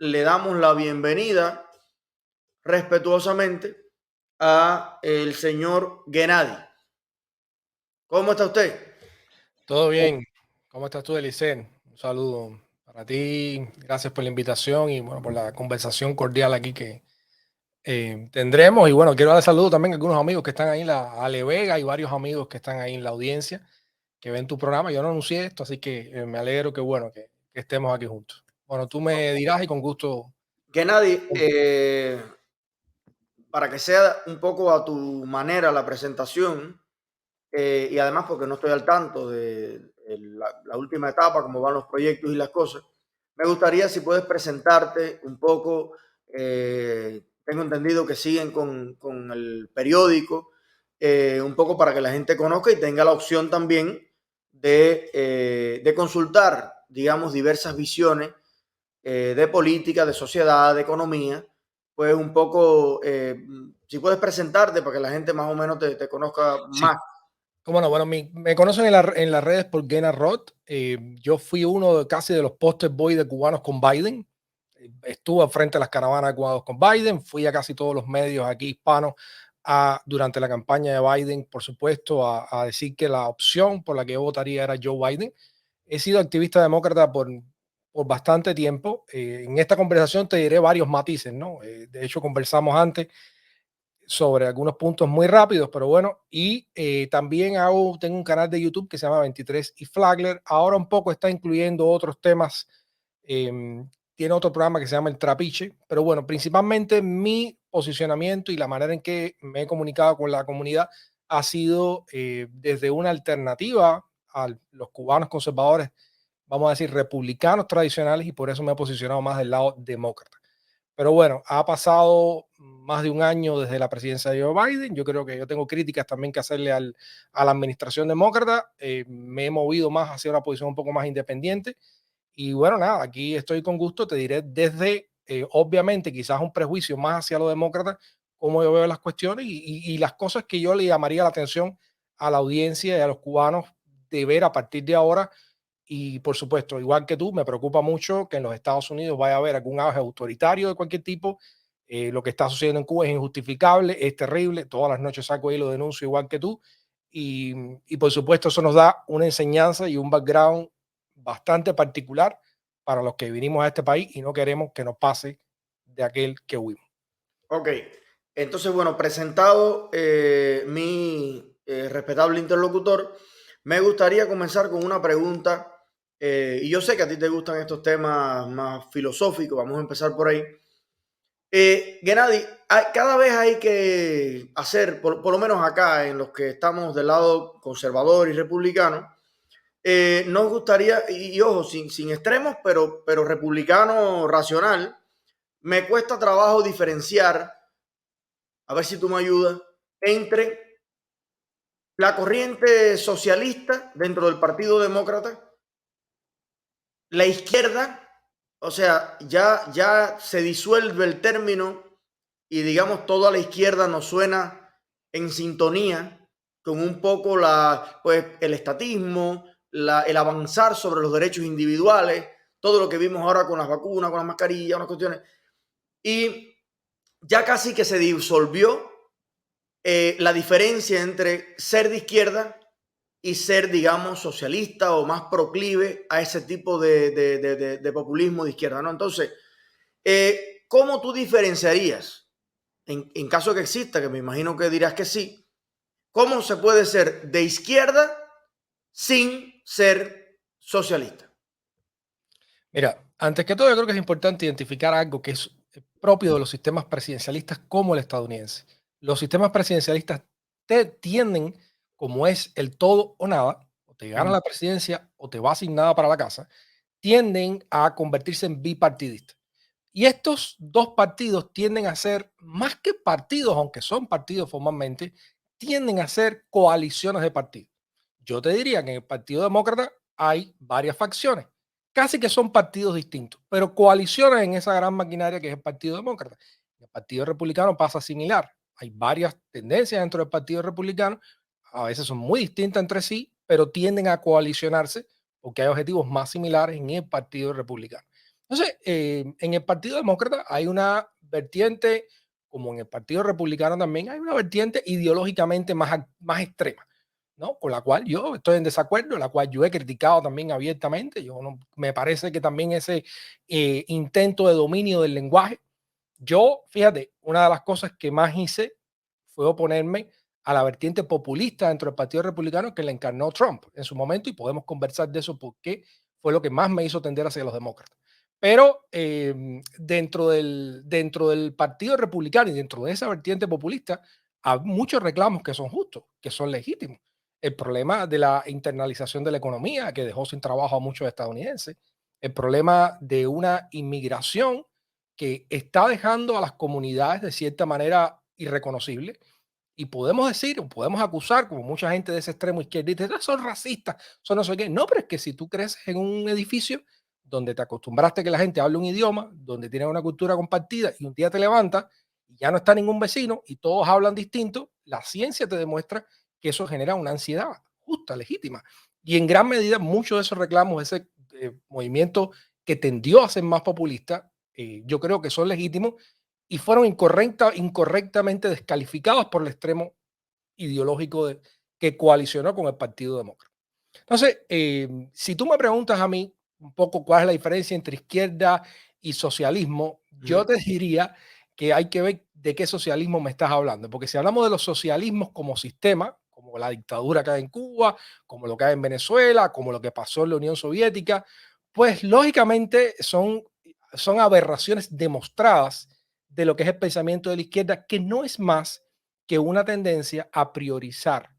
le damos la bienvenida respetuosamente a el señor Gennady. ¿Cómo está usted? Todo bien. ¿Cómo estás tú, Elicen? Un saludo para ti. Gracias por la invitación y bueno, por la conversación cordial aquí que tendremos. Y bueno, quiero dar saludo también a algunos amigos que están ahí a Ale Vega y varios amigos que están ahí en la audiencia que ven tu programa. Yo no anuncié esto, así que me alegro que bueno que estemos aquí juntos. Bueno, tú me dirás y con gusto. Gennady, para que sea un poco a tu manera la presentación, y además porque no estoy al tanto de la última etapa, cómo van los proyectos y las cosas, me gustaría si puedes presentarte un poco. Tengo entendido que siguen con el periódico, un poco para que la gente conozca y tenga la opción también de consultar, digamos, diversas visiones de política, de sociedad, de economía. Pues un poco, si puedes presentarte para que la gente más o menos te conozca Sí. más. Cómo no, bueno, me conocen en las redes por Gena Roth. Yo fui uno casi de los poster boy de cubanos con Biden. Estuve frente a las caravanas de cubanos con Biden. Fui a casi todos los medios aquí hispanos durante la campaña de Biden, por supuesto, a decir que la opción por la que yo votaría era Joe Biden. He sido activista demócrata por bastante tiempo. En esta conversación te diré varios matices, ¿no? De hecho, conversamos antes sobre algunos puntos muy rápidos, pero bueno, y también tengo un canal de YouTube que se llama 23 y Flagler. Ahora un poco está incluyendo otros temas. Tiene otro programa que se llama El Trapiche, pero bueno, principalmente mi posicionamiento y la manera en que me he comunicado con la comunidad ha sido desde una alternativa a los cubanos conservadores, vamos a decir, republicanos tradicionales, y por eso me he posicionado más del lado demócrata. Pero bueno, ha pasado más de un año desde la presidencia de Joe Biden. Yo creo que yo tengo críticas también que hacerle a la administración demócrata. Me he movido más hacia una posición un poco más independiente. Y bueno, nada, aquí estoy con gusto. Te diré desde, obviamente, quizás un prejuicio más hacia los demócratas, cómo yo veo las cuestiones y las cosas que yo le llamaría la atención a la audiencia y a los cubanos de ver a partir de ahora. Y por supuesto, igual que tú, me preocupa mucho que en los Estados Unidos vaya a haber algún auge autoritario de cualquier tipo. Lo que está sucediendo en Cuba es injustificable, es terrible. Todas las noches saco ahí, lo denuncio igual que tú. Y por supuesto, eso nos da una enseñanza y un background bastante particular para los que vinimos a este país y no queremos que nos pase de aquel que huimos. Ok, entonces, bueno, presentado mi respetable interlocutor, me gustaría comenzar con una pregunta, y yo sé que a ti te gustan estos temas más filosóficos, vamos a empezar por ahí. Gennady, cada vez hay que hacer, por lo menos acá, en los que estamos del lado conservador y republicano, nos gustaría, y ojo, sin extremos, pero republicano racional, me cuesta trabajo diferenciar, a ver si tú me ayudas, entre la corriente socialista dentro del Partido Demócrata, la izquierda, o sea, ya se disuelve el término y digamos toda la izquierda nos suena en sintonía con un poco pues, el estatismo, el avanzar sobre los derechos individuales, todo lo que vimos ahora con las vacunas, con las mascarillas, unas cuestiones. Y ya casi que se disolvió la diferencia entre ser de izquierda y ser, digamos, socialista o más proclive a ese tipo de populismo de izquierda, ¿no? Entonces, ¿cómo tú diferenciarías, en caso que exista, que me imagino que dirás que sí, cómo se puede ser de izquierda sin ser socialista? Mira, antes que todo, yo creo que es importante identificar algo que es propio de los sistemas presidencialistas como el estadounidense. Los sistemas presidencialistas tienden, como es el todo o nada, o te gana Mm. la presidencia o te va asignada para la casa, tienden a convertirse en bipartidistas. Y estos dos partidos tienden a ser, más que partidos, aunque son partidos formalmente, tienden a ser coaliciones de partidos. Yo te diría que en el Partido Demócrata hay varias facciones, casi que son partidos distintos, pero coaliciones en esa gran maquinaria que es el Partido Demócrata. En el Partido Republicano pasa similar. Hay varias tendencias dentro del Partido Republicano, a veces son muy distintas entre sí, pero tienden a coalicionarse porque hay objetivos más similares en el Partido Republicano. Entonces, en el Partido Demócrata hay una vertiente, como en el Partido Republicano también, hay una vertiente ideológicamente más extrema, ¿no? Con la cual yo estoy en desacuerdo, la cual yo he criticado también abiertamente. Yo no, me parece que también ese intento de dominio del lenguaje, yo, fíjate, una de las cosas que más hice fue oponerme a la vertiente populista dentro del Partido Republicano que le encarnó Trump en su momento, y podemos conversar de eso porque fue lo que más me hizo tender hacia los demócratas. Pero dentro del Partido Republicano y dentro de esa vertiente populista hay muchos reclamos que son justos, que son legítimos. El problema de la internalización de la economía, que dejó sin trabajo a muchos estadounidenses, el problema de una inmigración que está dejando a las comunidades de cierta manera irreconocible. Y podemos decir, o podemos acusar, como mucha gente de ese extremo izquierdista, "Ah, son racistas, son no sé qué". No, pero es que si tú creces en un edificio donde te acostumbraste a que la gente hable un idioma, donde tienes una cultura compartida, y un día te levantas y ya no está ningún vecino y todos hablan distinto, la ciencia te demuestra que eso genera una ansiedad justa, legítima. Y en gran medida, muchos de esos reclamos, ese movimiento que tendió a ser más populista, yo creo que son legítimos y fueron incorrectamente descalificados por el extremo ideológico que coalicionó con el Partido Demócrata. Entonces, si tú me preguntas a mí un poco cuál es la diferencia entre izquierda y socialismo, yo Ujú. te diría que hay que ver de qué socialismo me estás hablando, porque si hablamos de los socialismos como sistema, como la dictadura que hay en Cuba, como lo que hay en Venezuela, como lo que pasó en la Unión Soviética, pues lógicamente son aberraciones demostradas de lo que es el pensamiento de la izquierda, que no es más que una tendencia a priorizar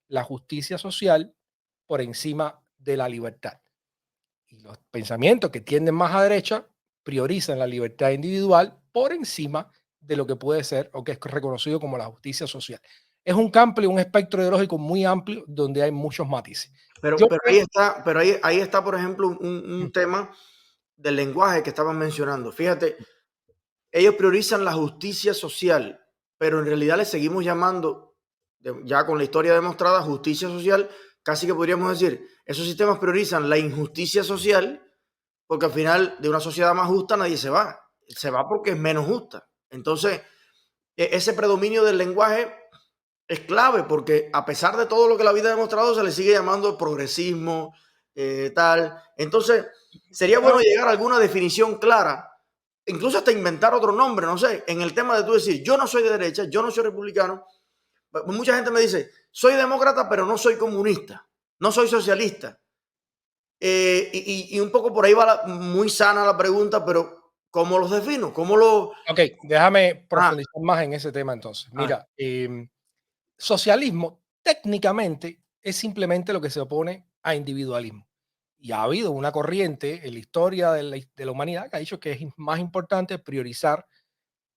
la justicia social por encima de la libertad. Y los pensamientos que tienden más a derecha priorizan la libertad individual por encima de lo que puede ser o que es reconocido como la justicia social. Es un campo y un espectro ideológico muy amplio donde hay muchos matices. Yo Pero ahí creo. está, ahí está, por ejemplo, un tema del lenguaje que estaban mencionando. Fíjate, ellos priorizan la justicia social, pero en realidad le seguimos llamando, ya con la historia demostrada, justicia social. Casi que podríamos decir, esos sistemas priorizan la injusticia social, porque al final de una sociedad más justa nadie se va porque es menos justa. Entonces, ese predominio del lenguaje es clave, porque a pesar de todo lo que la vida ha demostrado, se le sigue llamando progresismo, tal. Entonces, sería bueno Bueno, llegar a alguna definición clara, incluso hasta inventar otro nombre, no sé, en el tema de tú decir, yo no soy de derecha, yo no soy republicano. Mucha gente me dice, soy demócrata, pero no soy comunista, no soy socialista. Y un poco por ahí va muy sana la pregunta, pero ¿cómo los defino? ¿Cómo lo...? ok, déjame Ah, profundizar más en ese tema entonces. ah, Mira, socialismo técnicamente es simplemente lo que se opone a individualismo. Y ha habido una corriente en la historia de la humanidad que ha dicho que es más importante priorizar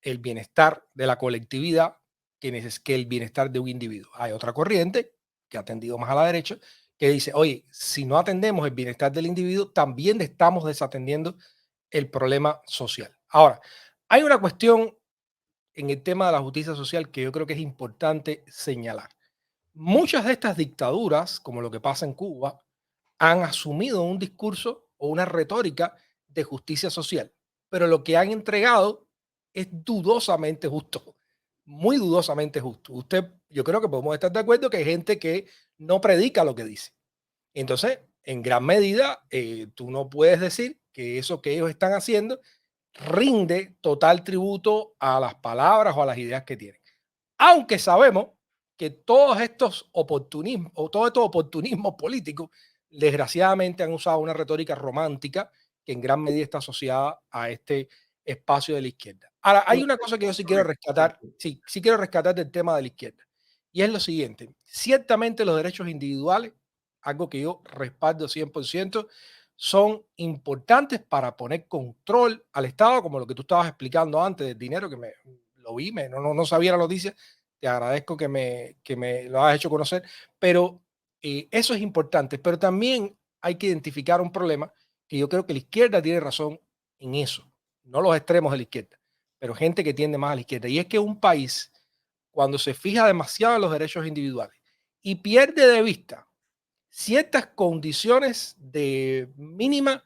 el bienestar de la colectividad que el bienestar de un individuo. Hay otra corriente que ha tendido más a la derecha que dice, oye, si no atendemos el bienestar del individuo, también estamos desatendiendo el problema social. Ahora, hay una cuestión en el tema de la justicia social que yo creo que es importante señalar. Muchas de estas dictaduras, como lo que pasa en Cuba, han asumido un discurso o una retórica de justicia social, pero lo que han entregado es dudosamente justo, muy dudosamente justo. Yo creo que podemos estar de acuerdo que hay gente que no predica lo que dice. Entonces, en gran medida, tú no puedes decir que eso que ellos están haciendo rinde total tributo a las palabras o a las ideas que tienen. Aunque sabemos que todos estos oportunismos o todos estos oportunismos políticos, desgraciadamente han usado una retórica romántica que en gran medida está asociada a este espacio de la izquierda. Ahora, hay una cosa que yo sí quiero rescatar, sí quiero rescatar del tema de la izquierda, y es lo siguiente. Ciertamente los derechos individuales, algo que yo respaldo 100%, son importantes para poner control al Estado, como lo que tú estabas explicando antes del dinero, que lo vi, no sabía la noticia. Te agradezco que me lo has hecho conocer, pero eso es importante. Pero también hay que identificar un problema que yo creo que la izquierda tiene razón en eso, no los extremos de la izquierda, pero gente que tiende más a la izquierda. Y es que un país, cuando se fija demasiado en los derechos individuales y pierde de vista ciertas condiciones de mínima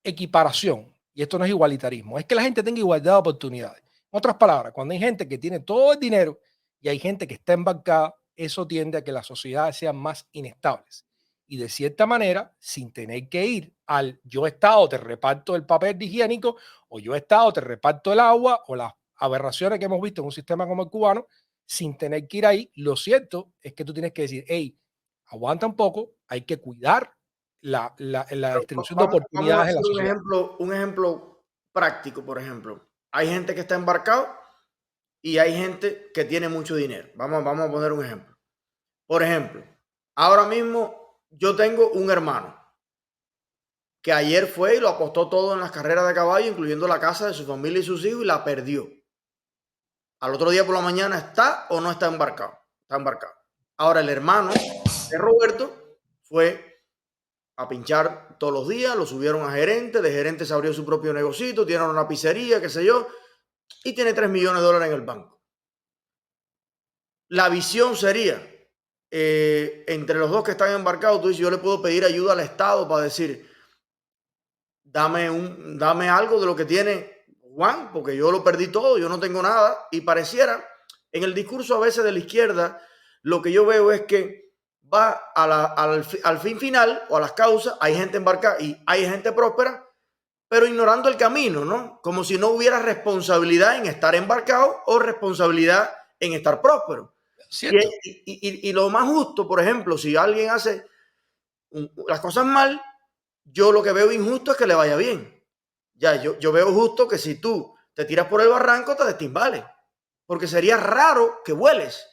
equiparación Y esto no es igualitarismo, es que la gente tenga igualdad de oportunidades. En otras palabras, cuando hay gente que tiene todo el dinero y hay gente que está embarcada, eso tiende a que las sociedades sean más inestables. Y de cierta manera, sin tener que ir al yo Estado te reparto el papel higiénico o yo Estado te reparto el agua o las aberraciones que hemos visto en un sistema como el cubano, sin tener que ir ahí, lo cierto es que tú tienes que decir, hey, aguanta un poco, hay que cuidar la distribución de Vamos a oportunidades en la hacer sociedad. un ejemplo práctico, por ejemplo. Hay gente que está embarcado y hay gente que tiene mucho dinero. Vamos a poner un ejemplo. Por ejemplo, ahora mismo yo tengo un hermano que ayer fue y lo apostó todo en las carreras de caballo, incluyendo la casa de su familia y sus hijos, y la perdió. Al otro día por la mañana está o no está embarcado. Está embarcado. Ahora el hermano de Roberto fue a pinchar todos los días, lo subieron a gerente, de gerente se abrió su propio negocito, tiene una pizzería, qué sé yo, y tiene 3 millones de dólares en el banco. La visión sería, entre los dos que están embarcados, tú dices, yo le puedo pedir ayuda al Estado para decir, dame algo de lo que tiene Juan, porque yo lo perdí todo, yo no tengo nada, y pareciera, en el discurso a veces de la izquierda, lo que yo veo es que va al fin final o a las causas, hay gente embarcada y hay gente próspera, pero ignorando el camino, ¿no? Como si no hubiera responsabilidad en estar embarcado o responsabilidad en estar próspero. ¿Cierto? Y lo más justo, por ejemplo, si alguien hace las cosas mal, yo lo que veo injusto es que le vaya bien. Ya, yo veo justo que si tú te tiras por el barranco, te destimbales, porque sería raro que vueles.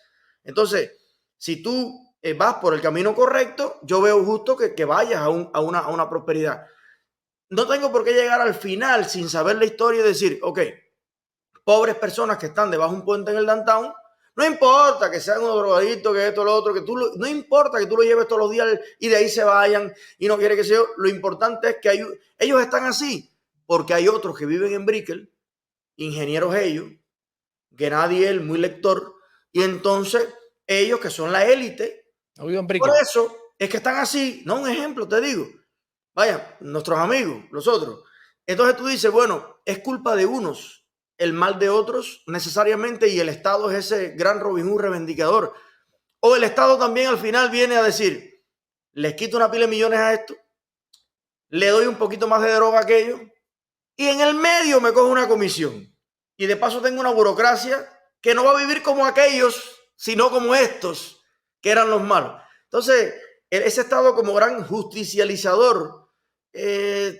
Entonces, si tú vas por el camino correcto, yo veo justo que vayas a una prosperidad. No tengo por qué llegar al final sin saber la historia y decir, ok, pobres personas que están debajo de un puente en el downtown, no importa que sean unos drogadictos, que esto, lo otro, no importa que tú lo lleves todos los días y de ahí se vayan y no quiere que sea, lo importante es que ellos están así, porque hay otros que viven en Brickell, ingenieros ellos, Gennady él, muy lector, y entonces ellos que son la élite, No vivo en por Brickell. eso es que están así, no un ejemplo, te digo, vaya, nuestros amigos, los otros. Entonces tú dices, bueno, es culpa de unos, el mal de otros necesariamente, y el Estado es ese gran Robin Hood reivindicador. O el Estado también al final viene a decir, les quito una pila de millones a esto, le doy un poquito más de droga a aquello, y en el medio me cojo una comisión. Y de paso tengo una burocracia que no va a vivir como aquellos, sino como estos, que eran los malos. Entonces, ese Estado como gran justicializador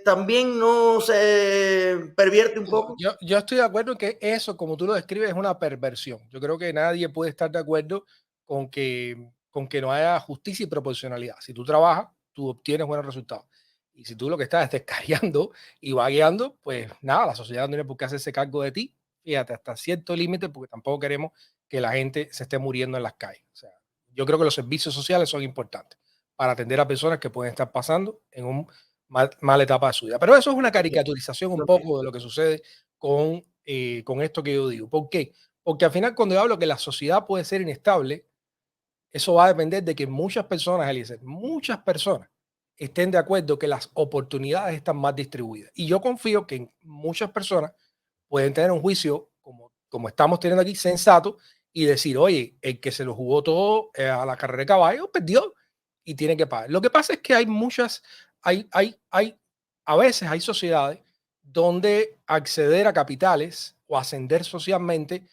también no se pervierte un poco. Yo estoy de acuerdo en que eso, como tú lo describes, es una perversión. Yo creo que nadie puede estar de acuerdo con que no haya justicia y proporcionalidad. Si tú trabajas, tú obtienes buenos resultados. Y si tú lo que estás es descarriando y vagueando, pues nada, la sociedad no tiene por qué hacerse cargo de ti. Fíjate, hasta cierto límite, porque tampoco queremos que la gente se esté muriendo en las calles. O sea, yo creo que los servicios sociales son importantes para atender a personas que pueden estar pasando en un mala etapa de su vida. Pero eso es una caricaturización un poco de lo que sucede con esto que yo digo. ¿Por qué? Porque al final cuando yo hablo que la sociedad puede ser inestable, eso va a depender de que muchas personas, Eliezer, muchas personas estén de acuerdo que las oportunidades están más distribuidas. Y yo confío que muchas personas pueden tener un juicio como estamos teniendo aquí, sensato, y decir, oye, el que se lo jugó todo a la carrera de caballo perdió y tiene que pagar. Lo que pasa es que hay muchas, a veces hay sociedades donde acceder a capitales o ascender socialmente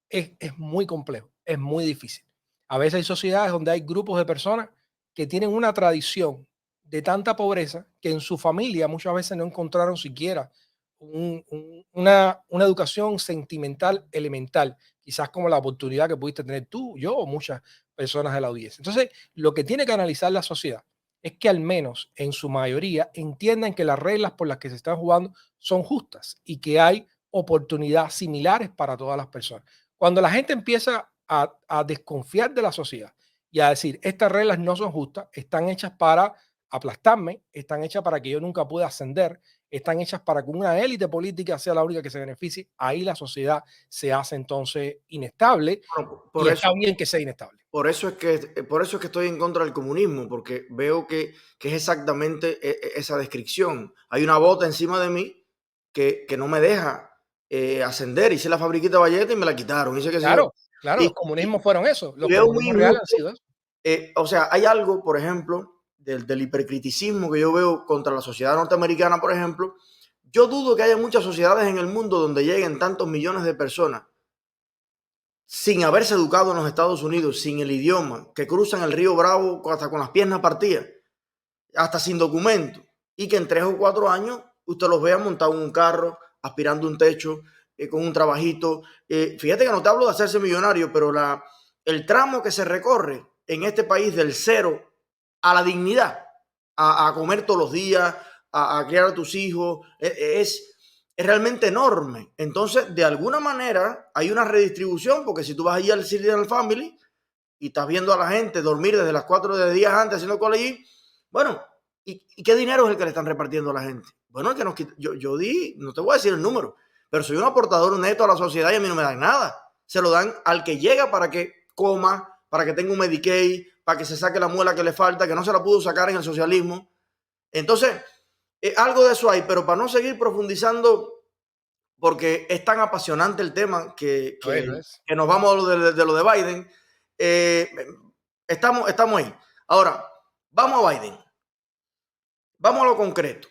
es muy complejo, es muy difícil. A veces hay sociedades donde hay grupos de personas que tienen una tradición de tanta pobreza que en su familia muchas veces no encontraron siquiera una educación sentimental elemental, quizás como la oportunidad que pudiste tener tú, yo o muchas personas de la audiencia. Entonces, lo que tiene que analizar la sociedad es que al menos en su mayoría entiendan que las reglas por las que se están jugando son justas y que hay oportunidades similares para todas las personas. Cuando la gente empieza a desconfiar de la sociedad y a decir, estas reglas no son justas, están hechas para aplastarme, están hechas para que yo nunca pueda ascender, están hechas para que una élite política sea la única que se beneficie, ahí la sociedad se hace entonces inestable Bueno, y está bien que sea inestable. por eso es que estoy en contra del comunismo, porque veo que es exactamente esa descripción. Hay una bota encima de mí que no me deja ascender. Hice la fabriquita de Valleta y me la quitaron. Hice qué sé yo. Claro, claro, Y, los comunismos fueron eso. y Los veo muy comunismos reales han injusto. sido eso. O sea, hay algo, por ejemplo, del hipercriticismo que yo veo contra la sociedad norteamericana, por ejemplo. Yo dudo que haya muchas sociedades en el mundo donde lleguen tantos millones de personas sin haberse educado en los Estados Unidos, sin el idioma, que cruzan el río Bravo hasta con las piernas partidas, hasta sin documento, y que en 3 o 4 años usted los vea montados en un carro, aspirando un techo, con un trabajito. Fíjate que no te hablo de hacerse millonario, pero el tramo que se recorre en este país del cero a la dignidad, a comer todos los días, a criar a tus hijos, es realmente enorme. Entonces, de alguna manera, hay una redistribución, porque si tú vas allí al Silicon Family y estás viendo a la gente dormir desde las 4 de días antes haciendo cola allí, bueno, ¿y qué dinero es el que le están repartiendo a la gente? Bueno, el que nos quita, yo di, no te voy a decir el número, pero soy un aportador neto a la sociedad y a mí no me dan nada. Se lo dan al que llega para que coma, para que tenga un Medicaid, para que se saque la muela que le falta, que no se la pudo sacar en el socialismo. Entonces, algo de eso hay, pero para no seguir profundizando, porque es tan apasionante el tema que nos vamos de lo de Biden, estamos ahí. Ahora, vamos a Biden. Vamos a lo concreto.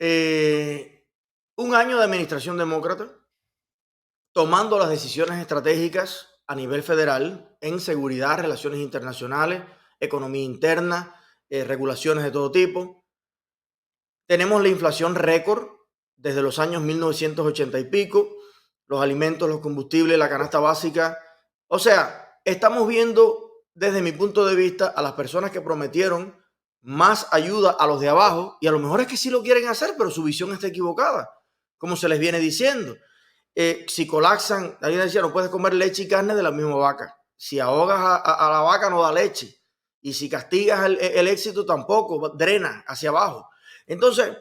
Un año de administración demócrata, tomando las decisiones estratégicas a nivel federal en seguridad, relaciones internacionales, economía interna, regulaciones de todo tipo. Tenemos la inflación récord desde los años 1980 y pico, los alimentos, los combustibles, la canasta básica. O sea, estamos viendo desde mi punto de vista a las personas que prometieron más ayuda a los de abajo, y a lo mejor es que sí lo quieren hacer, pero su visión está equivocada, como se les viene diciendo. Si colapsan, alguien decía, no puedes comer leche y carne de la misma vaca. Si ahogas a la vaca no da leche. Y si castigas el éxito tampoco, drena hacia abajo. Entonces,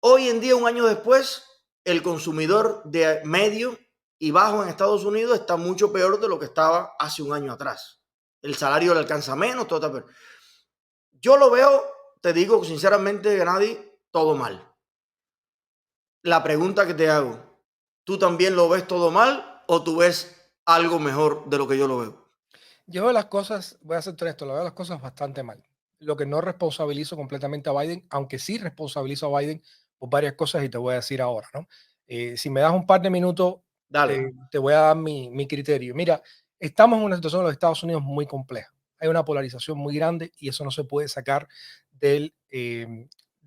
hoy en día, un año después, el consumidor de medio y bajo en Estados Unidos está mucho peor de lo que estaba hace un año atrás. El salario le alcanza menos, todo está peor. Yo lo veo, te digo sinceramente, Gennady, todo mal. La pregunta que te hago, ¿tú también lo ves todo mal o tú ves algo mejor de lo que yo lo veo? Yo veo las cosas, voy a ser honesto, lo veo las cosas bastante mal. Lo que no responsabilizo completamente a Biden, aunque sí responsabilizo a Biden por varias cosas y te voy a decir ahora, ¿no? Si me das un par de minutos, Dale. te voy a dar mi criterio. Mira, estamos en una situación en los Estados Unidos muy compleja. Hay una polarización muy grande y eso no se puede sacar de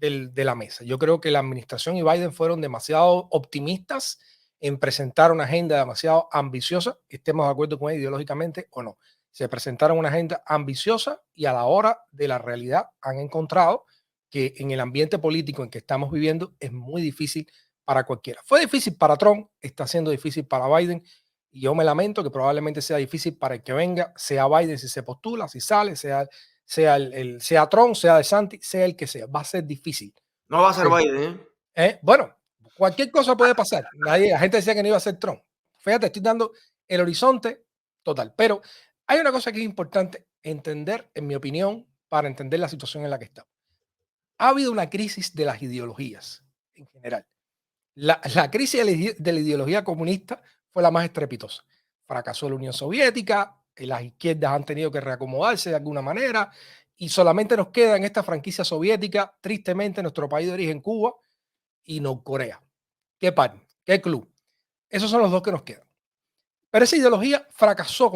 la mesa. Yo creo que la administración y Biden fueron demasiado optimistas en presentar una agenda demasiado ambiciosa, estemos de acuerdo con ella ideológicamente o no. Se presentaron una agenda ambiciosa y a la hora de la realidad han encontrado que en el ambiente político en que estamos viviendo es muy difícil para cualquiera. Fue difícil para Trump, está siendo difícil para Biden y yo me lamento que probablemente sea difícil para el que venga, sea Biden si se postula, si sale, sea Trump, sea DeSantis, sea el que sea. Va a ser difícil. No va a ser Biden, Bueno, cualquier cosa puede pasar. La gente decía que no iba a ser Trump. Fíjate, estoy dando el horizonte total. Pero hay una cosa que es importante entender, en mi opinión, para entender la situación en la que estamos. Ha habido una crisis de las ideologías en general. La crisis de la ideología comunista fue la más estrepitosa. Fracasó la Unión Soviética, las izquierdas han tenido que reacomodarse de alguna manera y solamente nos queda en esta franquicia soviética, tristemente, nuestro país de origen, Cuba y Norcorea. ¿Qué par? ¿Qué club? Esos son los dos que nos quedan. Pero esa ideología fracasó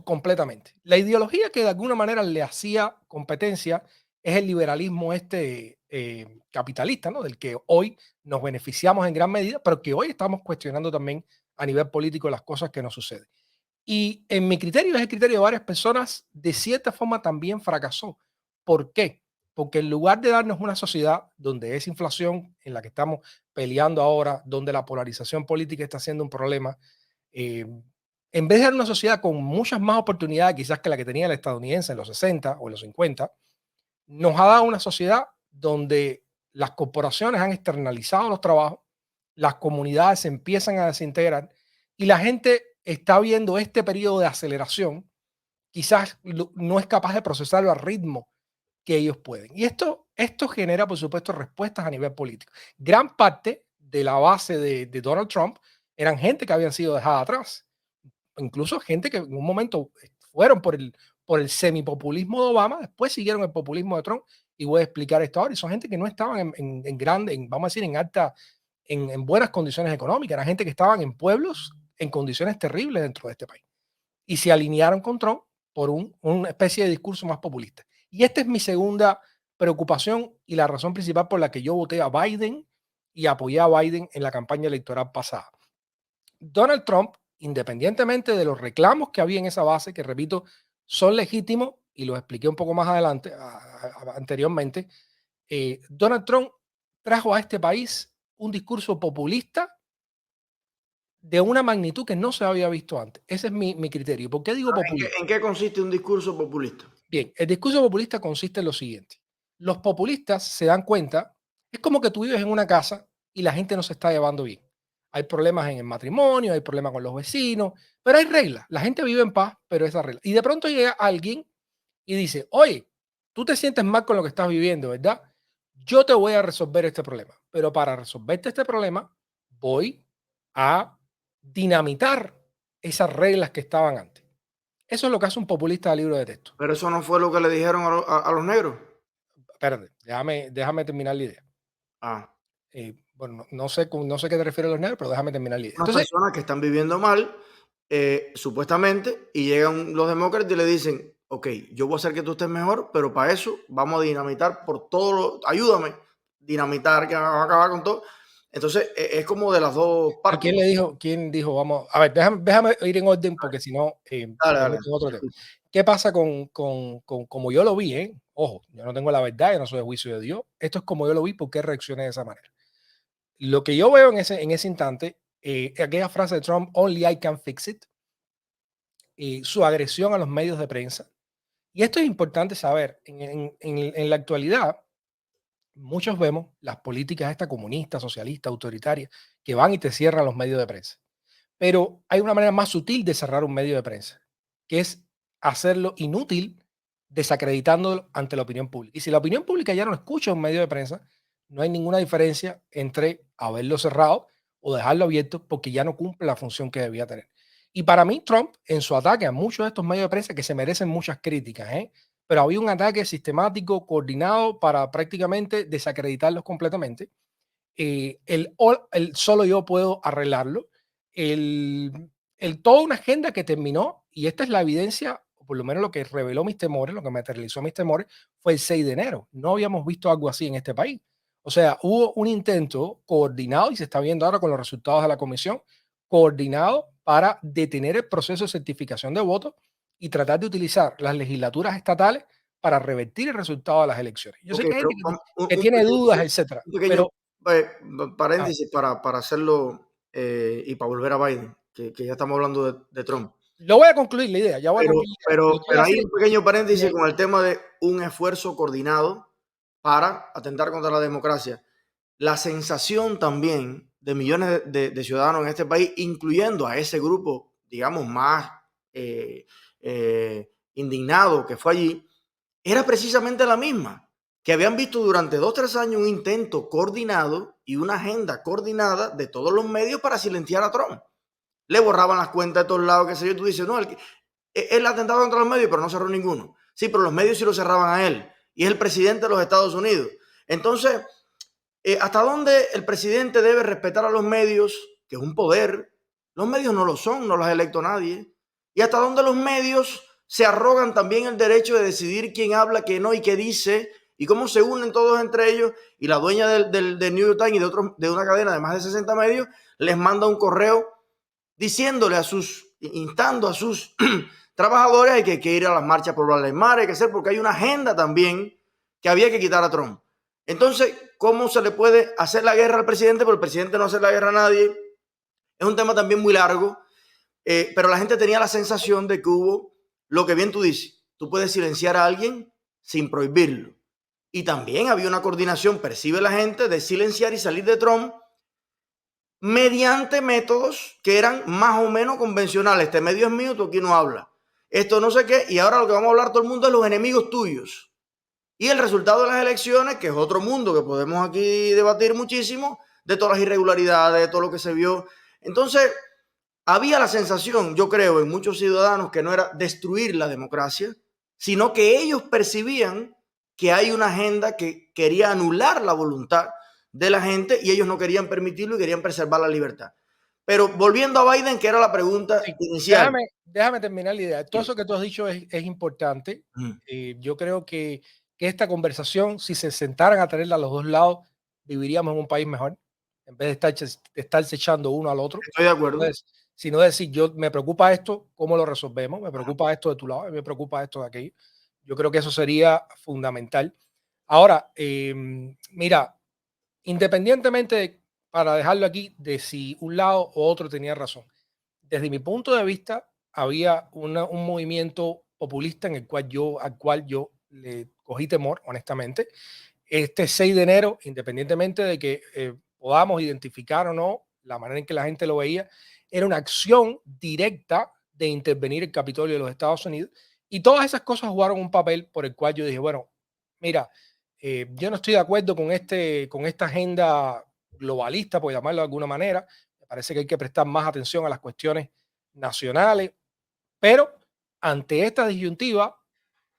completamente. La ideología que de alguna manera le hacía competencia es el liberalismo capitalista, ¿no? Del que hoy nos beneficiamos en gran medida, pero que hoy estamos cuestionando también a nivel político las cosas que nos suceden. Y en mi criterio, es el criterio de varias personas, de cierta forma también fracasó. ¿Por qué? Porque en lugar de darnos una sociedad donde esa inflación en la que estamos peleando ahora, donde la polarización política está siendo un problema, eh, en vez de dar una sociedad con muchas más oportunidades quizás que la que tenía el estadounidense en los 60 o en los 50, nos ha dado una sociedad donde las corporaciones han externalizado los trabajos, las comunidades se empiezan a desintegrar y la gente está viendo este periodo de aceleración, quizás no es capaz de procesarlo al ritmo que ellos pueden. Y esto genera, por supuesto, respuestas a nivel político. Gran parte de la base de Donald Trump eran gente que habían sido dejada atrás, incluso gente que en un momento fueron por el semipopulismo de Obama, después siguieron el populismo de Trump, y voy a explicar esto ahora. Y son gente que no estaban en grande, vamos a decir, en buenas condiciones económicas, era gente que estaban en pueblos en condiciones terribles dentro de este país. Y se alinearon con Trump por una especie de discurso más populista. Y esta es mi segunda preocupación y la razón principal por la que yo voté a Biden y apoyé a Biden en la campaña electoral pasada. Donald Trump, independientemente de los reclamos que había en esa base, que repito, son legítimos y los expliqué un poco más adelante, anteriormente, Donald Trump trajo a este país un discurso populista de una magnitud que no se había visto antes. Ese es mi criterio. ¿Por qué digo populista? ¿En qué consiste un discurso populista? Bien, el discurso populista consiste en lo siguiente. Los populistas se dan cuenta, es como que tú vives en una casa y la gente no se está llevando bien. Hay problemas en el matrimonio, hay problemas con los vecinos, pero hay reglas. La gente vive en paz, pero esa regla. Y de pronto llega alguien y dice, oye, tú te sientes mal con lo que estás viviendo, ¿verdad? Yo te voy a resolver este problema, pero para resolverte este problema voy a dinamitar esas reglas que estaban antes. Eso es lo que hace un populista de libro de texto. Pero eso no fue lo que le dijeron a los negros. Espérate, déjame terminar la idea. Ah, Bueno, no sé qué te refieres a los negros, pero déjame terminar la idea. unas Entonces, personas que están viviendo mal, supuestamente, y llegan los demócratas y le dicen, ok, yo voy a hacer que tú estés mejor, pero para eso vamos a dinamitar por todo, ayúdame, dinamitar, que vamos a acabar con todo. Entonces, es como de las dos ¿a partes. quién le dijo? ¿Quién dijo? Vamos, a ver, déjame ir en orden porque si no, Dale, me dale. meto en otro tema. ¿Qué pasa con como yo lo vi? Ojo, yo no tengo la verdad, yo no soy de juicio de Dios. Esto es como yo lo vi, ¿por qué reaccioné de esa manera? Lo que yo veo en ese instante, aquella frase de Trump, only I can fix it, su agresión a los medios de prensa. Y esto es importante saber, en la actualidad, muchos vemos las políticas esta comunistas, socialistas, autoritarias, que van y te cierran los medios de prensa. Pero hay una manera más sutil de cerrar un medio de prensa, que es hacerlo inútil, desacreditándolo ante la opinión pública. Y si la opinión pública ya no escucha un medio de prensa, no hay ninguna diferencia entre haberlo cerrado o dejarlo abierto porque ya no cumple la función que debía tener. Y para mí, Trump, en su ataque a muchos de estos medios de prensa que se merecen muchas críticas, pero había un ataque sistemático, coordinado para prácticamente desacreditarlos completamente. El solo yo puedo arreglarlo. Toda una agenda que terminó, y esta es la evidencia, o por lo menos lo que reveló mis temores, lo que materializó mis temores, fue el 6 de enero. No habíamos visto algo así en este país. O sea, hubo un intento coordinado, y se está viendo ahora con los resultados de la comisión, coordinado para detener el proceso de certificación de votos y tratar de utilizar las legislaturas estatales para revertir el resultado de las elecciones. Yo sé Ok, que hay pero gente que tiene dudas, etcétera, un pequeño pero eh, ah, paréntesis para hacerlo y para volver a Biden, que ya estamos hablando de Trump. lo voy a concluir la idea, ya voy a concluir la idea. Lo que voy a Pero hay hacer, un pequeño paréntesis me- con el tema de un esfuerzo coordinado para atentar contra la democracia. La sensación también de millones de ciudadanos en este país, incluyendo a ese grupo, digamos, más indignado que fue allí, era precisamente la misma, que habían visto durante 2 o 3 años un intento coordinado y una agenda coordinada de todos los medios para silenciar a Trump. Le borraban las cuentas de todos lados, qué sé yo. Tú dices, no, él atentaba contra los medios, pero no cerró ninguno. Sí, pero los medios sí lo cerraban a él. Y es el presidente de los Estados Unidos. Entonces, ¿hasta dónde el presidente debe respetar a los medios, que es un poder? Los medios no lo son, no los ha electo nadie. ¿Y hasta dónde los medios se arrogan también el derecho de decidir quién habla, quién no y qué dice? Y cómo se unen todos entre ellos. Y la dueña del New York Times y de una cadena de más de 60 medios les manda un correo diciéndole instando a sus trabajadores hay que ir a las marchas por Black Lives Matter, hay que hacer, porque hay una agenda también que había que quitar a Trump. Entonces, ¿cómo se le puede hacer la guerra al presidente? Pero el presidente no hace la guerra a nadie. Es un tema también muy largo, pero la gente tenía la sensación de que hubo, lo que bien tú dices, tú puedes silenciar a alguien sin prohibirlo. Y también había una coordinación, percibe la gente, de silenciar y salir de Trump mediante métodos que eran más o menos convencionales. Este medio es mío, tú aquí no hablas. Esto no sé qué, y ahora lo que vamos a hablar todo el mundo es los enemigos tuyos. Y el resultado de las elecciones, que es otro mundo que podemos aquí debatir muchísimo, de todas las irregularidades, de todo lo que se vio. Entonces, había la sensación, yo creo, en muchos ciudadanos que no era destruir la democracia, sino que ellos percibían que hay una agenda que quería anular la voluntad de la gente y ellos no querían permitirlo y querían preservar la libertad. Pero volviendo a Biden, que era la pregunta Sí, inicial. déjame terminar la idea. Todo Sí. eso que tú has dicho es importante. Mm. Yo creo que esta conversación, si se sentaran a tenerla a los dos lados, viviríamos en un país mejor, en vez de estarse echando uno al otro. Estoy de acuerdo. Sino decir, yo me preocupa esto, ¿cómo lo resolvemos? Me preocupa esto de tu lado, me preocupa esto de aquello. Yo creo que eso sería fundamental. Ahora, mira, independientemente, para dejarlo aquí, de si un lado o otro tenía razón, desde mi punto de vista, había un movimiento populista al cual yo le cogí temor, honestamente. Este 6 de enero, independientemente de que podamos identificar o no la manera en que la gente lo veía, era una acción directa de intervenir el Capitolio de los Estados Unidos. Y todas esas cosas jugaron un papel por el cual yo dije, bueno, mira, yo no estoy de acuerdo con esta agenda globalista, por llamarlo de alguna manera. Me parece que hay que prestar más atención a las cuestiones nacionales, pero ante esta disyuntiva,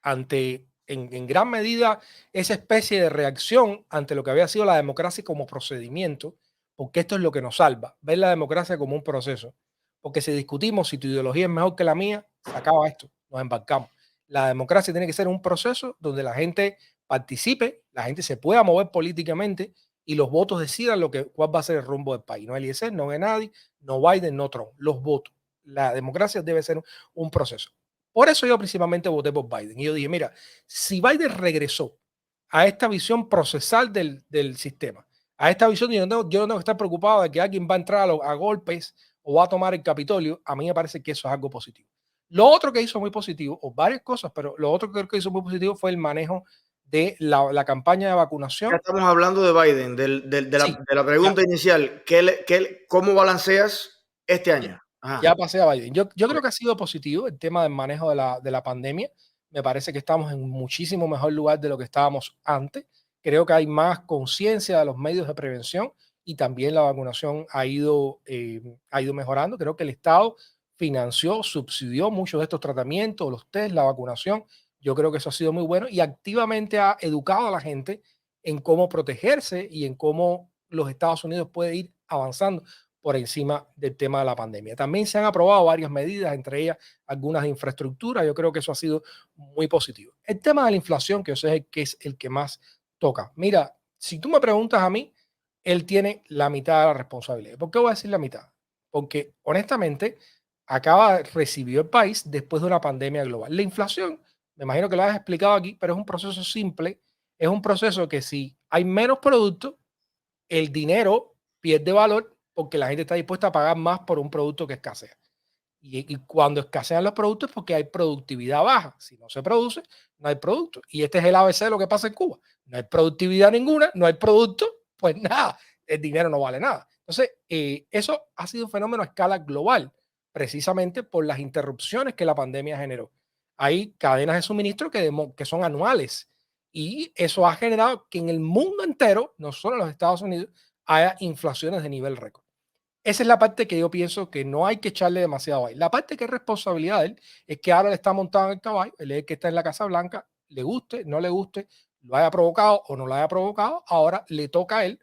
ante en gran medida esa especie de reacción ante lo que había sido la democracia como procedimiento, porque esto es lo que nos salva, ver la democracia como un proceso. Porque si discutimos si tu ideología es mejor que la mía, se acaba esto, nos embarcamos. La democracia tiene que ser un proceso donde la gente participe, la gente se pueda mover políticamente y los votos decidan cuál va a ser el rumbo del país. No Eliezer, no Gennady, no Biden, no Trump, los votos. La democracia debe ser un proceso. Por eso yo principalmente voté por Biden. Y yo dije, mira, si Biden regresó a esta visión procesal del sistema, a esta visión de yo no tengo que estar preocupado de que alguien va a entrar a golpes o va a tomar el Capitolio, a mí me parece que eso es algo positivo. Lo otro que hizo muy positivo, o varias cosas, pero lo otro que creo que hizo muy positivo fue el manejo de la campaña de Ya vacunación. estamos hablando de Biden, Sí, de la ya, pregunta inicial. ¿Cómo balanceas este ya, año? Ajá. ya pasé a Biden. Yo Ok. creo que ha sido positivo el tema del manejo de la pandemia. Me parece que estamos en un muchísimo mejor lugar de lo que estábamos antes. Creo que hay más conciencia de los medios de prevención y también la vacunación ha ido mejorando. Creo que el Estado financió, subsidió muchos de estos tratamientos, los test, la vacunación. Yo creo que eso ha sido muy bueno y activamente ha educado a la gente en cómo protegerse y en cómo los Estados Unidos puede ir avanzando por encima del tema de la pandemia. También se han aprobado varias medidas, entre ellas algunas de infraestructura. Yo creo que eso ha sido muy positivo. El tema de la inflación, que yo sé que es el que más toca. Mira, si tú me preguntas a mí, él tiene la mitad de la responsabilidad. ¿Por qué voy a decir la mitad? Porque honestamente recibió el país después de una pandemia global. La inflación, me imagino que lo has explicado aquí, pero es un proceso simple. Es un proceso que si hay menos productos, el dinero pierde valor porque la gente está dispuesta a pagar más por un producto que escasea. Y cuando escasean los productos es porque hay productividad baja. Si no se produce, no hay producto. Y este es el ABC de lo que pasa en Cuba. No hay productividad ninguna, no hay producto, pues nada, el dinero no vale nada. Entonces, eso ha sido un fenómeno a escala global, precisamente por las interrupciones que la pandemia generó. Hay cadenas de suministro que son anuales y eso ha generado que en el mundo entero, no solo en los Estados Unidos, haya inflaciones de nivel récord. Esa es la parte que yo pienso que no hay que echarle demasiado ahí. La parte que es responsabilidad de él es que ahora le está montado en el caballo, él es el que está en la Casa Blanca, le guste, no le guste, lo haya provocado o no lo haya provocado, ahora le toca a él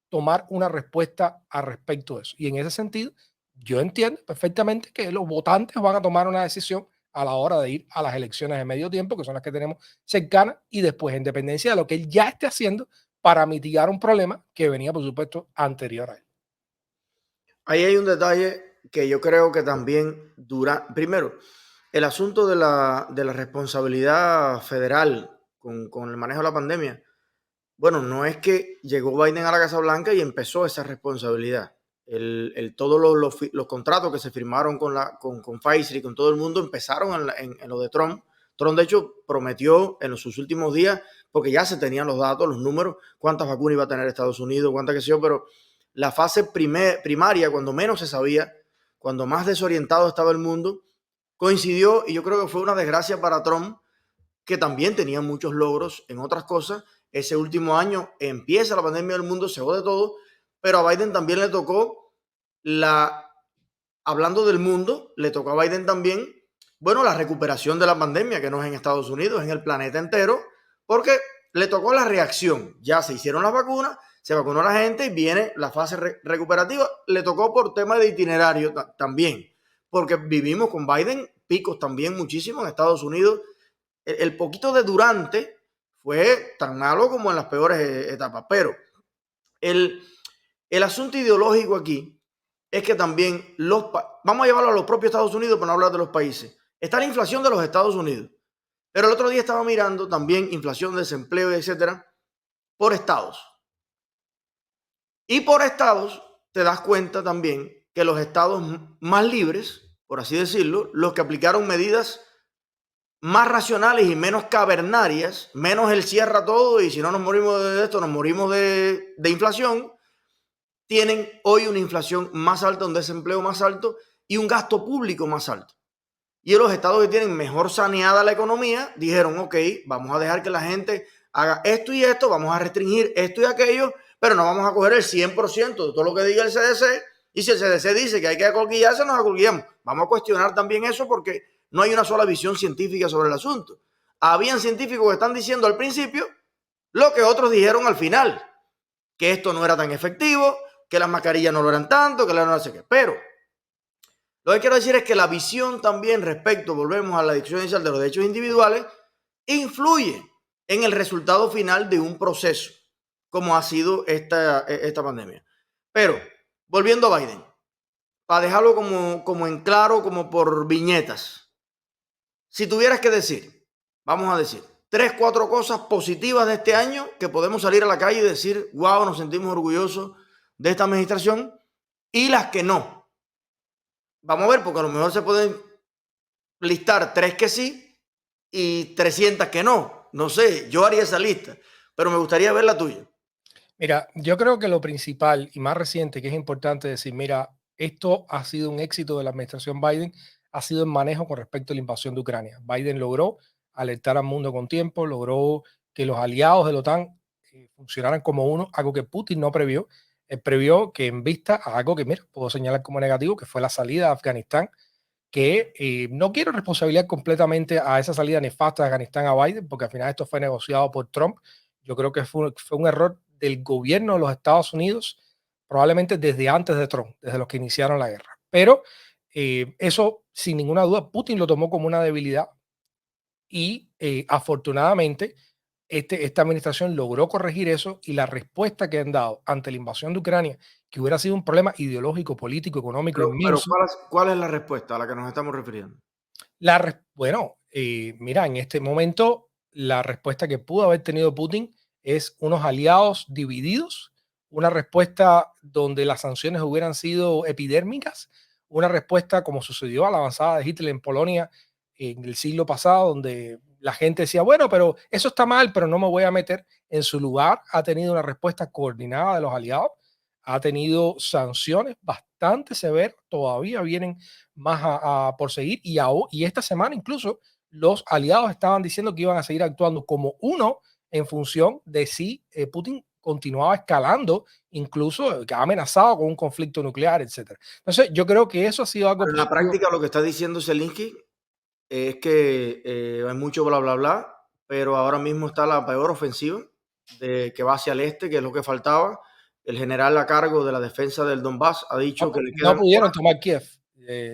tomar una respuesta al respecto de eso. Y en ese sentido, yo entiendo perfectamente que los votantes van a tomar una decisión a la hora de ir a las elecciones de medio tiempo, que son las que tenemos cercanas, y después, en dependencia de lo que él ya esté haciendo para mitigar un problema que venía, por supuesto, anterior a él. Ahí hay un detalle que yo creo que también primero, el asunto de la responsabilidad federal con el manejo de la pandemia. Bueno, no es que llegó Biden a la Casa Blanca y empezó esa responsabilidad. Todos los contratos que se firmaron con Pfizer y con todo el mundo empezaron en lo de Trump. Trump, de hecho, prometió en sus últimos días, porque ya se tenían los datos, los números, cuántas vacunas iba a tener Estados Unidos, cuántas que sé yo, pero la fase primaria, cuando menos se sabía, cuando más desorientado estaba el mundo, coincidió, y yo creo que fue una desgracia para Trump, que también tenían muchos logros en otras cosas. Ese último año empieza la pandemia del mundo, se jode todo, pero a Biden también le tocó hablando del mundo, le tocó a Biden también, bueno, la recuperación de la pandemia, que no es en Estados Unidos, es en el planeta entero, porque le tocó la reacción. Ya se hicieron las vacunas, se vacunó a la gente y viene la fase recuperativa. Le tocó por tema de itinerario también, porque vivimos con Biden picos también muchísimo en Estados Unidos. El poquito de durante fue tan malo como en las peores etapas, pero el asunto ideológico aquí es que también vamos a llevarlo a los propios Estados Unidos para no hablar de los países. Está la inflación de los Estados Unidos, pero el otro día estaba mirando también inflación, desempleo, etcétera, por estados. Y por estados te das cuenta también que los estados más libres, por así decirlo, los que aplicaron medidas más racionales y menos cavernarias, menos el cierra todo y si no nos morimos de esto, nos morimos de inflación, tienen hoy una inflación más alta, un desempleo más alto y un gasto público más alto. Y los estados que tienen mejor saneada la economía dijeron, ok, vamos a dejar que la gente haga esto y esto, vamos a restringir esto y aquello, pero no vamos a coger el 100% de todo lo que diga el CDC. Y si el CDC dice que hay que acolquillarse, nos acolquillamos. Vamos a cuestionar también eso porque no hay una sola visión científica sobre el asunto. Habían científicos que están diciendo al principio lo que otros dijeron al final, que esto no era tan efectivo, que las mascarillas no lo eran tanto, que no sé qué. Pero lo que quiero decir es que la visión también respecto, volvemos a la discusión inicial de los derechos individuales, influye en el resultado final de un proceso, como ha sido esta pandemia. Pero, volviendo a Biden, para dejarlo como en claro, como por viñetas, si tuvieras que decir, vamos a decir, 3, 4 cosas positivas de este año que podemos salir a la calle y decir, wow, nos sentimos orgullosos de esta administración, y las que no. Vamos a ver, porque a lo mejor se pueden listar 3 que sí y 300 que no. No sé, yo haría esa lista, pero me gustaría ver la tuya. Mira, yo creo que lo principal y más reciente que es importante decir, mira, esto ha sido un éxito de la administración Biden, ha sido el manejo con respecto a la invasión de Ucrania. Biden logró alertar al mundo con tiempo, logró que los aliados de la OTAN funcionaran como uno, algo que Putin no previó. Él previó que en vista a algo que, mira, puedo señalar como negativo, que fue la salida de Afganistán, que no quiero responsabilizar completamente a esa salida nefasta de Afganistán a Biden, porque al final esto fue negociado por Trump. Yo creo que fue un error del gobierno de los Estados Unidos, probablemente desde antes de Trump, desde los que iniciaron la guerra. Pero eso, sin ninguna duda, Putin lo tomó como una debilidad y afortunadamente esta administración logró corregir eso y la respuesta que han dado ante la invasión de Ucrania, que hubiera sido un problema ideológico, político, económico Pero inmenso. ¿cuál es la respuesta a la que nos estamos refiriendo? Bueno, mira, en este momento la respuesta que pudo haber tenido Putin es unos aliados divididos, una respuesta donde las sanciones hubieran sido epidérmicas, una respuesta como sucedió a la avanzada de Hitler en Polonia en el siglo pasado, donde la gente decía, bueno, pero eso está mal, pero no me voy a meter. En su lugar, ha tenido una respuesta coordinada de los aliados, ha tenido sanciones bastante severas, todavía vienen más por seguir y esta semana incluso los aliados estaban diciendo que iban a seguir actuando como uno en función de si Putin continuaba escalando, incluso que ha amenazado con un conflicto nuclear, etcétera. Entonces, yo creo que eso ha sido algo Pero en la positivo. práctica lo que está diciendo Zelensky es que hay mucho bla, bla, bla, pero ahora mismo está la peor ofensiva de que va hacia el este, que es lo que faltaba. El general a cargo de la defensa del Donbass ha dicho que le No quedan pudieron horas. tomar Kiev,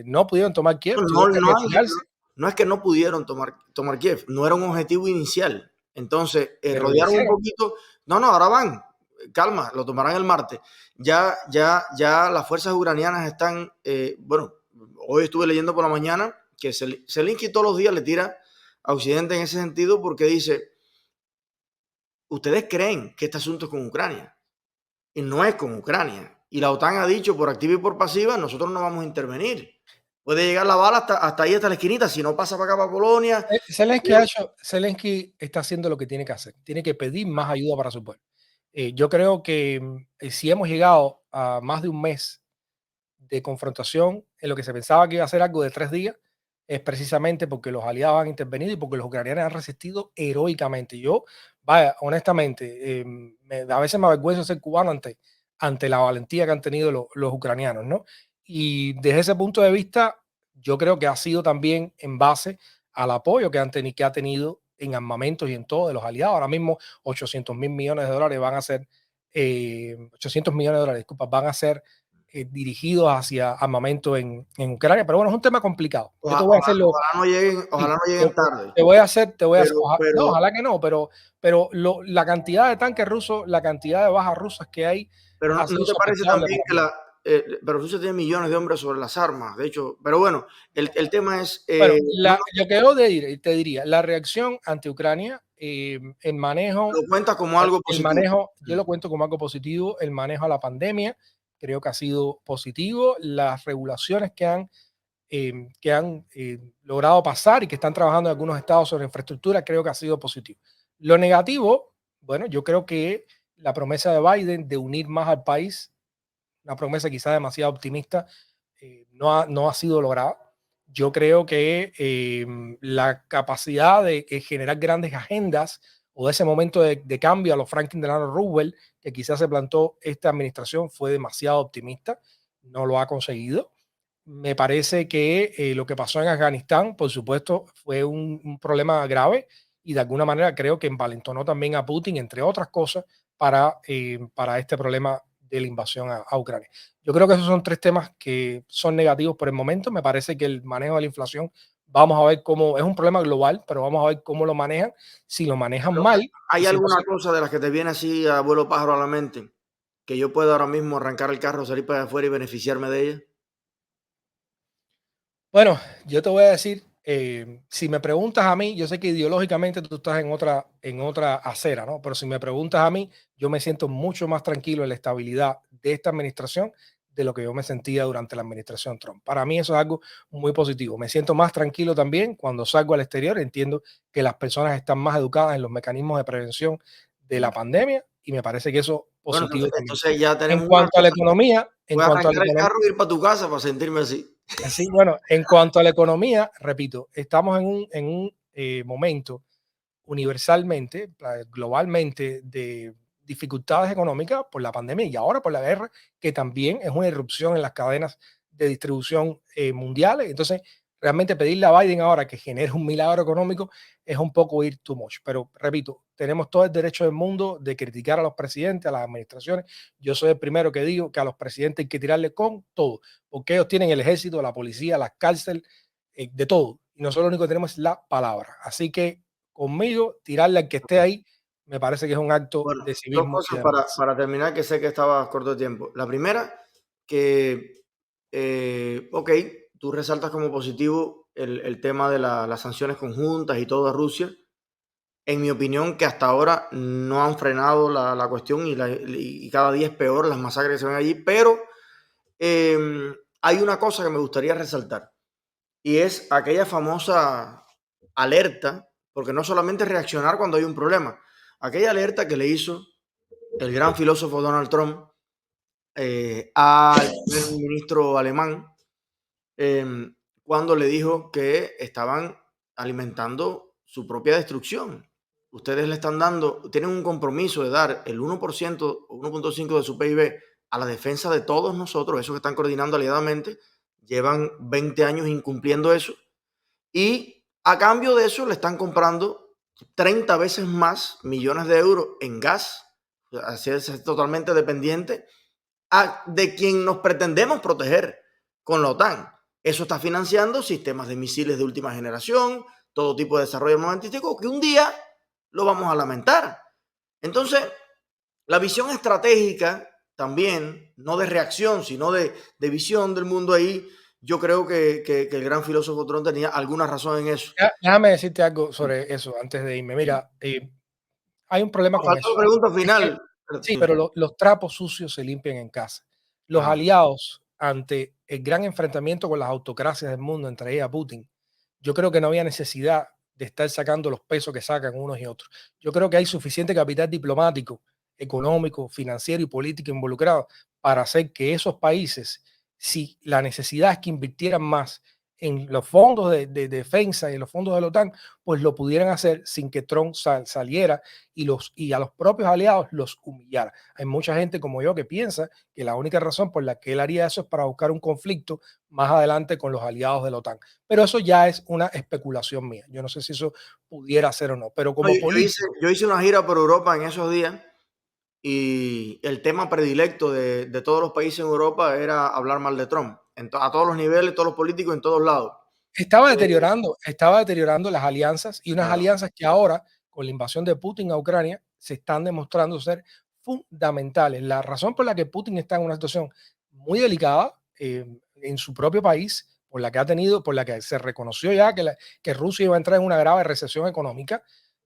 no pudieron tomar Kiev, No, tuvieron que no, retirarse, no es que no pudieron tomar Kiev, no era un objetivo inicial. Entonces, pero lo rodearon un hicieron. poquito. No, no, ahora van. Calma, lo tomarán el martes. Ya las fuerzas ucranianas están, bueno, hoy estuve leyendo por la mañana que Zelensky todos los días le tira a Occidente en ese sentido porque dice, ustedes creen que este asunto es con Ucrania y no es con Ucrania. Y la OTAN ha dicho por activa y por pasiva, nosotros no vamos a intervenir. Puede llegar la bala hasta ahí, hasta la esquinita, si no pasa para acá, para Polonia. Zelensky está haciendo lo que tiene que hacer, tiene que pedir más ayuda para su pueblo. Yo creo que si hemos llegado a más de un mes de confrontación en lo que se pensaba que iba a ser algo de 3 días, es precisamente porque los aliados han intervenido y porque los ucranianos han resistido heroicamente. Yo, vaya, honestamente, a veces me avergüenza ser cubano ante la valentía que han tenido los ucranianos, ¿no? Y desde ese punto de vista, yo creo que ha sido también en base al apoyo que ha tenido en armamentos y en todo de los aliados. Ahora mismo 800.000 millones de dólares van a ser, 800 millones de dólares, disculpa, van a ser dirigidos hacia armamento en Ucrania. Pero bueno, es un tema complicado. Yo te voy a hacerlo. Ojalá Sí, no lleguen tarde. te voy a hacer, no, Pero, ojalá que no, pero la cantidad de tanques rusos, la cantidad de bajas rusas que hay pero ha ¿no sido te parece sospechable también para que mí. pero Rusia tiene millones de hombres sobre las armas? De hecho, pero bueno, el tema es, Bueno, no, no, lo que yo te diría, la reacción ante Ucrania, el manejo, lo cuentas como algo positivo. yo lo cuento como algo positivo, el manejo a la pandemia, creo que ha sido positivo, las regulaciones que han logrado pasar y que están trabajando en algunos estados sobre infraestructura, creo que ha sido positivo. Lo negativo, bueno, yo creo que la promesa de Biden de unir más al país, una promesa quizá demasiado optimista, no ha sido lograda. Yo creo que la capacidad de generar grandes agendas o de ese momento de cambio a los Franklin Delano Roosevelt que quizás se plantó esta administración fue demasiado optimista, no lo ha conseguido. Me parece que lo que pasó en Afganistán, por supuesto, fue un problema grave y de alguna manera creo que envalentonó también a Putin, entre otras cosas, para este problema de la invasión a Ucrania. Yo creo que esos son tres temas que son negativos por el momento. Me parece que el manejo de la inflación, vamos a ver cómo, es un problema global, pero vamos a ver cómo lo manejan. Si lo manejan Pero, mal y ¿hay si no alguna se... cosa de las que te viene así a vuelo pájaro a la mente que yo pueda ahora mismo arrancar el carro, salir para afuera y beneficiarme de ella? Bueno, yo te voy a decir, si me preguntas a mí, yo sé que ideológicamente tú estás en otra acera, ¿no? Pero si me preguntas a mí, yo me siento mucho más tranquilo en la estabilidad de esta administración de lo que yo me sentía durante la administración Trump. Para mí eso es algo muy positivo. Me siento más tranquilo también cuando salgo al exterior. Entiendo que las personas están más educadas en los mecanismos de prevención de la pandemia y me parece que eso es Bueno, positivo también. entonces ya En tenemos una cuanto a la cosa. economía, en Voy a cuanto a la arrancar el economía, carro y ir para tu casa para sentirme así. así, bueno, en cuanto a la economía, repito, estamos en un momento universalmente, globalmente, de dificultades económicas por la pandemia y ahora por la guerra, que también es una irrupción en las cadenas de distribución mundiales. Entonces, realmente pedirle a Biden ahora que genere un milagro económico es un poco ir too much. Pero repito, tenemos todo el derecho del mundo de criticar a los presidentes, a las administraciones. Yo soy el primero que digo que a los presidentes hay que tirarle con todo, porque ellos tienen el ejército, la policía, las cárceles, de todo. Y nosotros lo único que tenemos es la palabra. Así que conmigo, tirarle al que esté ahí, me parece que es un acto Bueno, de dos civismo y cosas de para, democracia. para terminar, que sé que estabas corto de tiempo. La primera, que, ok, tú resaltas como positivo el tema de las sanciones conjuntas y todo a Rusia. En mi opinión, que hasta ahora no han frenado la cuestión y cada día es peor las masacres que se ven allí, pero hay una cosa que me gustaría resaltar y es aquella famosa alerta, porque no solamente reaccionar cuando hay un problema, aquella alerta que le hizo el gran filósofo Donald Trump al primer ministro alemán eh, cuando le dijo que estaban alimentando su propia destrucción. Ustedes le están dando, tienen un compromiso de dar el 1% o 1.5% de su PIB a la defensa de todos nosotros, esos que están coordinando aliadamente, llevan 20 años incumpliendo eso, y a cambio de eso le están comprando 30 veces más millones de euros en gas, así es totalmente dependiente de quien nos pretendemos proteger con la OTAN. Eso está financiando sistemas de misiles de última generación, todo tipo de desarrollo armamentístico que un día lo vamos a lamentar. Entonces, la visión estratégica también, no de reacción, sino de visión del mundo ahí, yo creo que el gran filósofo Trump tenía alguna razón en eso. Déjame decirte algo sobre eso antes de irme. Mira, hay un problema Nos con falta eso. la pregunta Es que, final. sí, pero los trapos sucios se limpian en casa. Los Ajá. aliados ante el gran enfrentamiento con las autocracias del mundo, entre ellas Putin, yo creo que no había necesidad de estar sacando los pesos que sacan unos y otros. Yo creo que hay suficiente capital diplomático, económico, financiero y político involucrado para hacer que esos países, si la necesidad es que invirtieran más en los fondos de defensa y en los fondos de la OTAN, pues lo pudieran hacer sin que Trump saliera y a los propios aliados los humillara. Hay mucha gente como yo que piensa que la única razón por la que él haría eso es para buscar un conflicto más adelante con los aliados de la OTAN. Pero eso ya es una especulación mía. Yo no sé si eso pudiera ser o no, pero No, como político. yo hice una gira por Europa en esos días y el tema predilecto de todos los países en Europa era hablar mal de Trump, a todos los niveles, todos los políticos, en todos lados. Estaba deteriorando las alianzas y unas Claro, alianzas que ahora, con la invasión de Putin a Ucrania, se están demostrando ser fundamentales. La razón por la que Putin está en una situación muy delicada en su propio país, por la que se reconoció ya que Rusia iba a entrar en una grave recesión económica,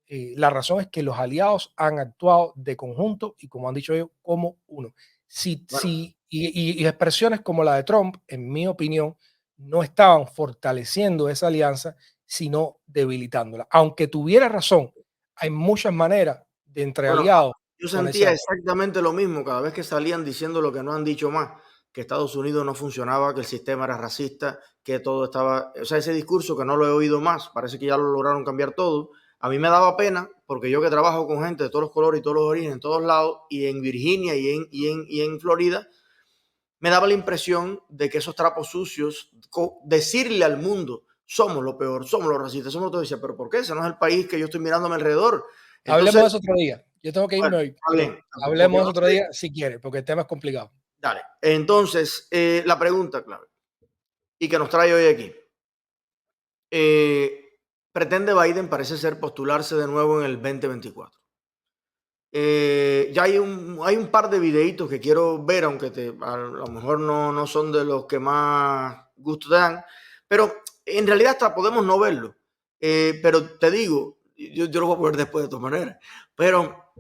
la razón es que los aliados han actuado de conjunto y, como han dicho ellos, como uno. bueno, Y expresiones como la de Trump, en mi opinión, no estaban fortaleciendo esa alianza, sino debilitándola. Aunque tuviera razón, hay muchas maneras de entre bueno, aliados yo ponerse sentía de acuerdo. exactamente lo mismo cada vez que salían diciendo lo que no han dicho más, que Estados Unidos no funcionaba, que el sistema era racista, que todo estaba, o sea, ese discurso que no lo he oído más, parece que ya lo lograron cambiar todo. A mí me daba pena porque yo que trabajo con gente de todos los colores y todos los orígenes en todos lados, y en Virginia y en Florida, me daba la impresión de que esos trapos sucios, decirle al mundo, somos lo peor, somos los racistas, somos todo, decía, pero ¿por qué? Ese no es el país que yo estoy mirando a mi alrededor. Hablemos Entonces, de eso otro día. Yo tengo que bueno, irme hoy, está pero bien, porque hablemos de no eso otro sé, día si quiere, porque el tema es complicado. dale. Entonces, la pregunta clave y que nos trae hoy aquí. Eh, pretende Biden, parece ser, postularse de nuevo en el 2024. Ya hay un par de videitos que quiero ver, aunque a lo mejor no son de los que más gusto te dan, pero en realidad hasta podemos no verlo. Pero te digo, yo lo voy a poner después de todas maneras, pero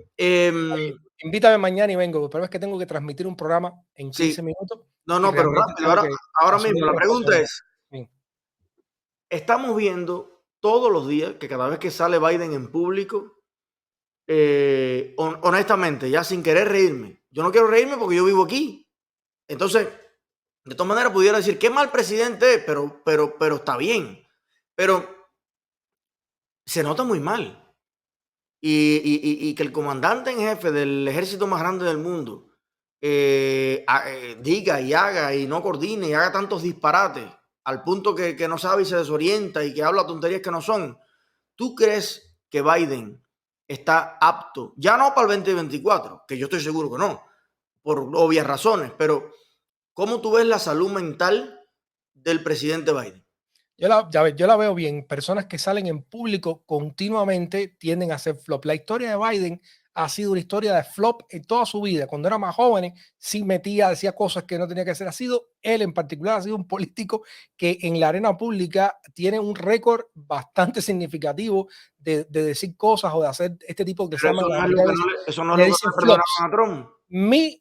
Invítame mañana y vengo, pero es que tengo que transmitir un programa en sí, 15 minutos y no, pero realmente rápido, tengo que ahora asumir mismo la la pregunta responsabilidad. es, Sí. estamos viendo todos los días que cada vez que sale Biden en público, honestamente, ya sin querer reírme, yo no quiero reírme porque yo vivo aquí. Entonces, de todas maneras, pudiera decir, qué mal presidente es, pero está bien. Pero se nota muy mal. Y que el comandante en jefe del ejército más grande del mundo diga y haga y no coordine y haga tantos disparates al punto que no sabe y se desorienta y que habla tonterías que no son. ¿Tú crees que Biden está apto, ya no para el 2024, que yo estoy seguro que no, por obvias razones, pero ¿cómo tú ves la salud mental del presidente Biden? Yo la veo bien. Personas que salen en público continuamente tienden a hacer flop. La historia de Biden ha sido una historia de flop en toda su vida. Cuando era más joven, sí decía cosas que no tenía que hacer. Él en particular ha sido un político que en la arena pública tiene un récord bastante significativo de decir cosas o de hacer este tipo que se Pero llaman, la mayoría de veces, eso no es le lo que dicen le perdonaron flops. a Trump. Mira,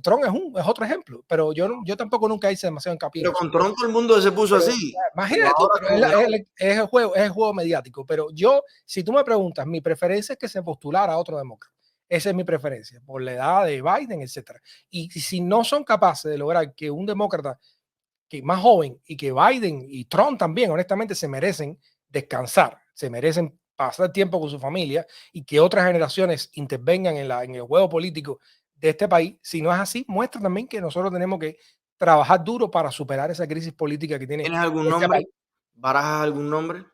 Trump es otro ejemplo, pero yo tampoco nunca hice demasiado hincapié en Pero eso. con Trump todo el mundo se puso Pero así. Pero imagínate tú, ahora pero como que no. es el juego mediático. Pero yo, si tú me preguntas, mi preferencia es que se postulara a otro demócrata. Esa es mi preferencia, por la edad de Biden, etcétera. Y si no son capaces de lograr que un demócrata que más joven y que Biden y Trump también, honestamente, se merecen descansar, se merecen pasar tiempo con su familia y que otras generaciones intervengan en el juego político de este país. Si no es así, muestra también que nosotros tenemos que trabajar duro para superar esa crisis política que tiene ¿Tienes algún este nombre? país. ¿Barajas algún nombre?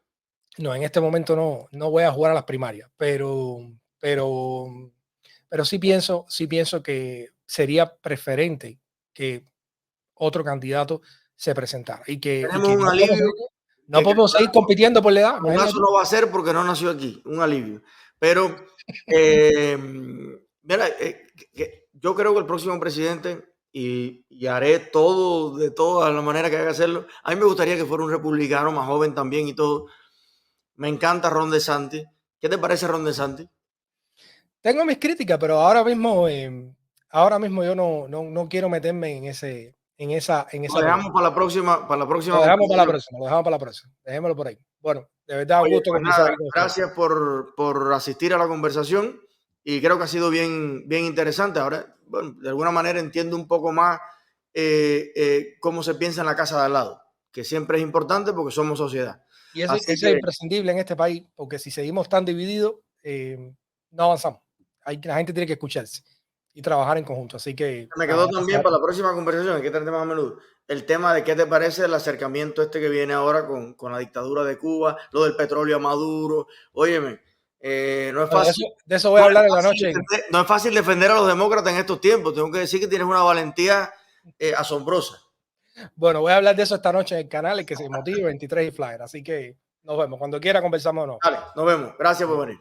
No, en este momento no voy a jugar a las primarias, pero sí pienso que sería preferente que otro candidato se presentara y Tenemos que un alivio no de que podemos seguir compitiendo por la edad, imagínate Lazo tú. no va a ser porque no nació aquí. Un alivio. Pero, eh, mira, yo creo que el próximo presidente, y haré todo de todas las maneras que haya que hacerlo, a mí me gustaría que fuera un republicano más joven también y todo. Me encanta Ron DeSantis. ¿Qué te parece Ron DeSantis? Tengo mis críticas, pero ahora mismo yo no quiero meterme en Lo esa dejamos polémica. para la próxima Lo dejamos para la conversación. próxima, lo dejamos para la próxima. Dejémoslo por ahí. Bueno, de verdad, un Oye, gusto pues conversar nada, aquí con ustedes. gracias por asistir a la conversación y creo que ha sido bien interesante. Ahora, bueno, de alguna manera entiendo un poco más cómo se piensa en la casa de al lado, que siempre es importante porque somos sociedad. Y eso es imprescindible en este país, porque si seguimos tan divididos, no avanzamos. La gente tiene que escucharse y trabajar en conjunto. Así que me quedó también para la próxima conversación, hay que tener más a menudo, el tema de qué te parece el acercamiento que viene ahora con la dictadura de Cuba, lo del petróleo a Maduro. Óyeme, no es fácil. De eso voy a hablar en la noche. No es fácil defender a los demócratas en estos tiempos. Tengo que decir que tienes una valentía asombrosa. Bueno, voy a hablar de eso esta noche en el canal, el que se motive 23 y Flyer. Así que nos vemos. Cuando quiera conversamos o no. Dale, nos vemos. Gracias por venir.